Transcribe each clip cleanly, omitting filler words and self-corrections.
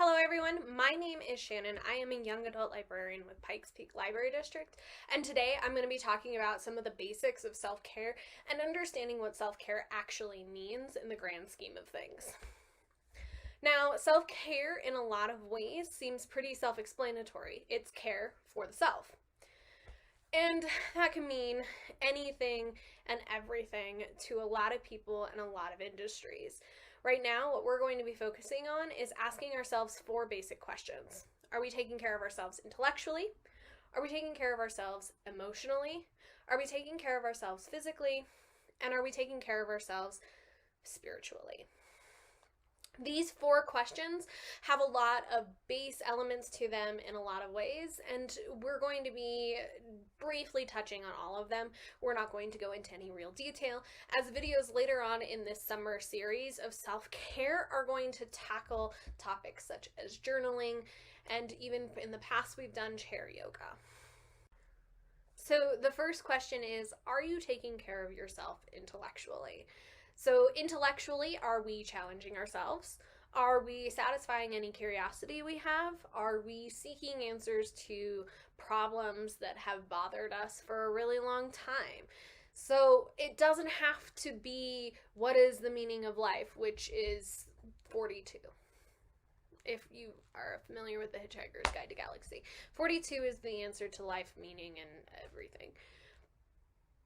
Hello everyone, my name is Shannon. I am a young adult librarian with Pikes Peak Library District, and today I'm going to be talking about some of the basics of self-care and understanding what self-care actually means in the grand scheme of things. Now, self-care in a lot of ways seems pretty self-explanatory. It's care for the self. And that can mean anything and everything to a lot of people and a lot of industries. Right now, what we're going to be focusing on is asking ourselves four basic questions. Are we taking care of ourselves intellectually? Are we taking care of ourselves emotionally? Are we taking care of ourselves physically? And are we taking care of ourselves spiritually? These four questions have a lot of base elements to them in a lot of ways, and we're going to be briefly touching on all of them. We're not going to go into any real detail, as videos later on in this summer series of self-care are going to tackle topics such as journaling, and even in the past we've done chair yoga. So the first question is, are you taking care of yourself intellectually? So, intellectually, are we challenging ourselves? Are we satisfying any curiosity we have? Are we seeking answers to problems that have bothered us for a really long time? So, it doesn't have to be what is the meaning of life, which is 42. If you are familiar with the Hitchhiker's Guide to Galaxy, 42 is the answer to life, meaning, and everything.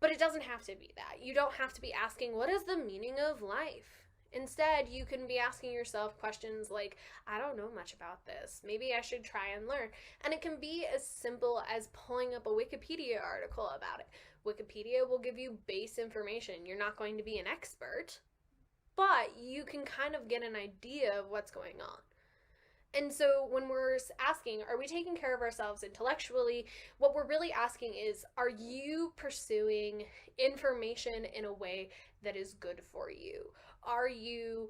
But it doesn't have to be that. You don't have to be asking, what is the meaning of life? Instead, you can be asking yourself questions like, I don't know much about this. Maybe I should try and learn. And it can be as simple as pulling up a Wikipedia article about it. Wikipedia will give you base information. You're not going to be an expert, but you can kind of get an idea of what's going on. And so when we're asking, are we taking care of ourselves intellectually? What we're really asking is, are you pursuing information in a way that is good for you? Are you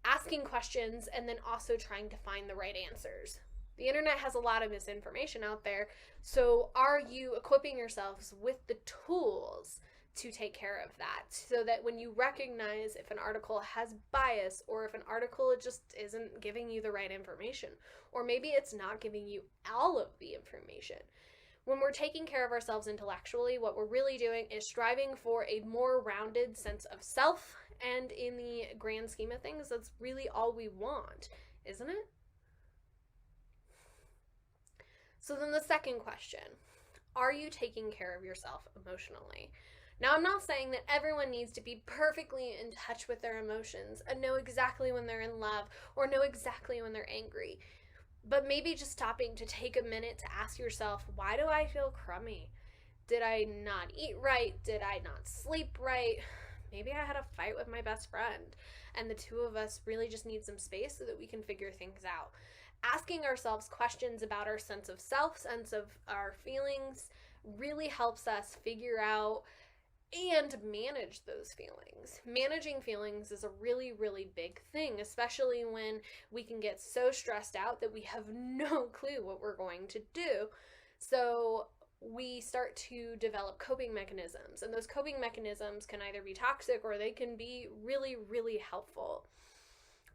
asking questions and then also trying to find the right answers? The internet has a lot of misinformation out there. So are you equipping yourselves with the tools to take care of that, so that when you recognize if an article has bias, or if an article just isn't giving you the right information, or maybe it's not giving you all of the information. When we're taking care of ourselves intellectually, what we're really doing is striving for a more rounded sense of self, and in the grand scheme of things, that's really all we want, isn't it? So then the second question, are you taking care of yourself emotionally? Now, I'm not saying that everyone needs to be perfectly in touch with their emotions and know exactly when they're in love or know exactly when they're angry. But maybe just stopping to take a minute to ask yourself, why do I feel crummy? Did I not eat right? Did I not sleep right? Maybe I had a fight with my best friend, and the two of us really just need some space so that we can figure things out. Asking ourselves questions about our sense of self, sense of our feelings, really helps us figure out and manage those feelings. Managing feelings is a really, really big thing, especially when we can get so stressed out that we have no clue what we're going to do. So we start to develop coping mechanisms, and those coping mechanisms can either be toxic or they can be really, really helpful.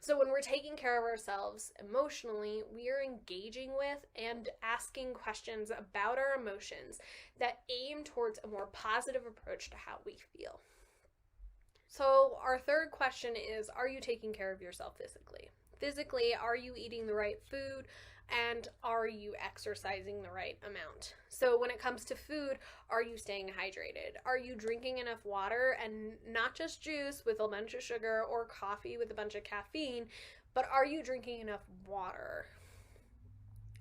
So when we're taking care of ourselves emotionally, we are engaging with and asking questions about our emotions that aim towards a more positive approach to how we feel. So our third question is, are you taking care of yourself physically? Physically, are you eating the right food? And are you exercising the right amount? So when it comes to food, are you staying hydrated? Are you drinking enough water, and not just juice with a bunch of sugar or coffee with a bunch of caffeine, but are you drinking enough water?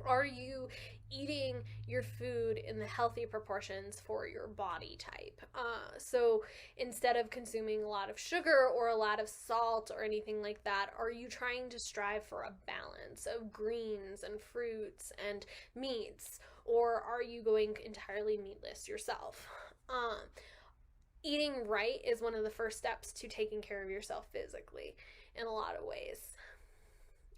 Are you eating your food in the healthy proportions for your body type? So instead of consuming a lot of sugar or a lot of salt or anything like that, are you trying to strive for a balance of greens and fruits and meats? Or are you going entirely meatless yourself? Eating right is one of the first steps to taking care of yourself physically in a lot of ways.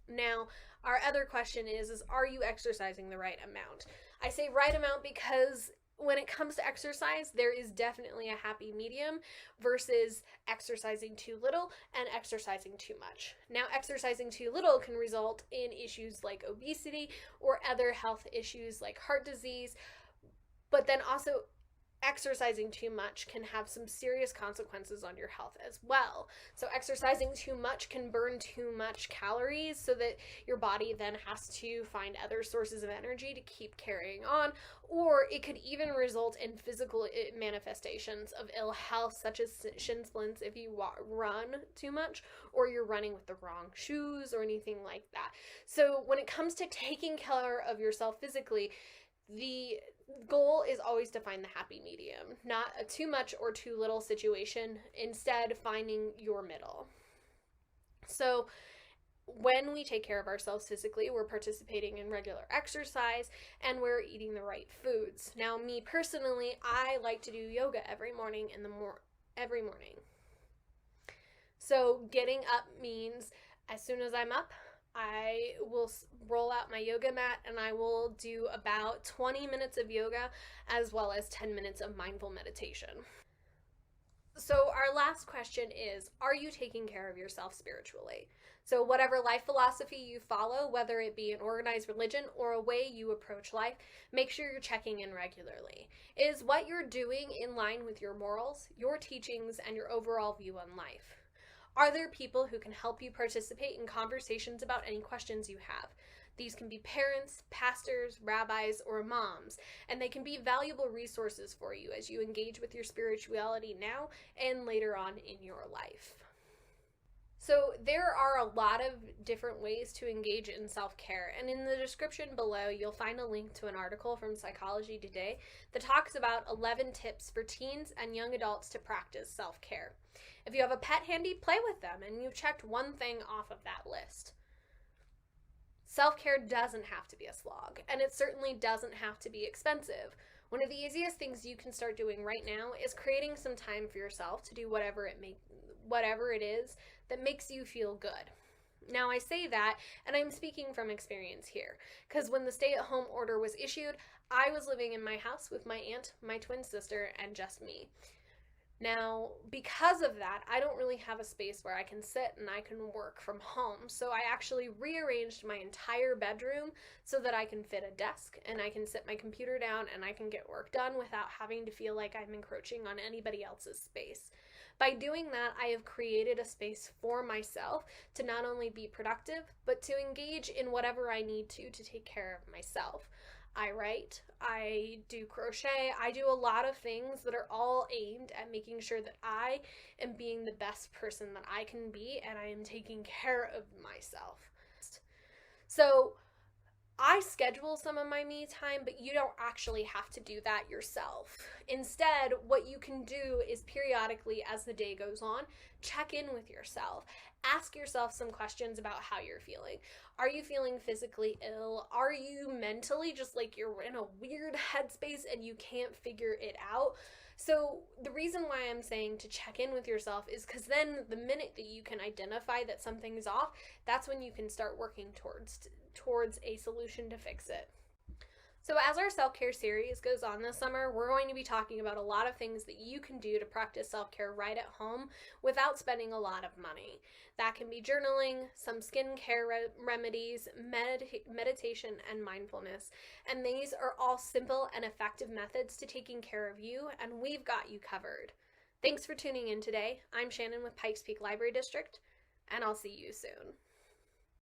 Now, our other question is are you exercising the right amount? I say right amount because when it comes to exercise, there is definitely a happy medium versus exercising too little and exercising too much. Now, exercising too little can result in issues like obesity or other health issues like heart disease, but then also exercising too much can have some serious consequences on your health as well. So exercising too much can burn too much calories so that your body then has to find other sources of energy to keep carrying on, or it could even result in physical manifestations of ill health such as shin splints if you run too much or you're running with the wrong shoes or anything like that. So when it comes to taking care of yourself physically, the goal is always to find the happy medium, not a too much or too little situation, instead finding your middle. So when we take care of ourselves physically, we're participating in regular exercise and we're eating the right foods. Now, me personally, I like to do yoga every morning every morning. So getting up means as soon as I'm up, I will roll out my yoga mat and I will do about 20 minutes of yoga as well as 10 minutes of mindful meditation. So our last question is, are you taking care of yourself spiritually? So whatever life philosophy you follow, whether it be an organized religion or a way you approach life, make sure you're checking in regularly. Is what you're doing in line with your morals, your teachings, and your overall view on life? Are there people who can help you participate in conversations about any questions you have? These can be parents, pastors, rabbis, or imams, and they can be valuable resources for you as you engage with your spirituality now and later on in your life. So there are a lot of different ways to engage in self-care, and in the description below you'll find a link to an article from Psychology Today that talks about 11 tips for teens and young adults to practice self-care. If you have a pet handy, play with them and you've checked one thing off of that list. Self-care doesn't have to be a slog, and it certainly doesn't have to be expensive. One of the easiest things you can start doing right now is creating some time for yourself to do whatever it is that makes you feel good. Now, I say that, and I'm speaking from experience here, because when the stay-at-home order was issued, I was living in my house with my aunt, my twin sister, and just me. Now, because of that, I don't really have a space where I can sit and I can work from home. So I actually rearranged my entire bedroom so that I can fit a desk and I can sit my computer down and I can get work done without having to feel like I'm encroaching on anybody else's space. By doing that, I have created a space for myself to not only be productive, but to engage in whatever I need to take care of myself. I write, I do crochet, I do a lot of things that are all aimed at making sure that I am being the best person that I can be and I am taking care of myself. So I schedule some of my me time, but you don't actually have to do that yourself. Instead, what you can do is periodically, as the day goes on, check in with yourself. Ask yourself some questions about how you're feeling. Are you feeling physically ill? Are you mentally just like you're in a weird headspace and you can't figure it out? So the reason why I'm saying to check in with yourself is because then the minute that you can identify that something's off, that's when you can start working towards a solution to fix it. So as our self-care series goes on this summer, we're going to be talking about a lot of things that you can do to practice self-care right at home without spending a lot of money. That can be journaling, some skincare remedies, meditation, and mindfulness. And these are all simple and effective methods to taking care of you, and we've got you covered. Thanks for tuning in today. I'm Shannon with Pikes Peak Library District, and I'll see you soon.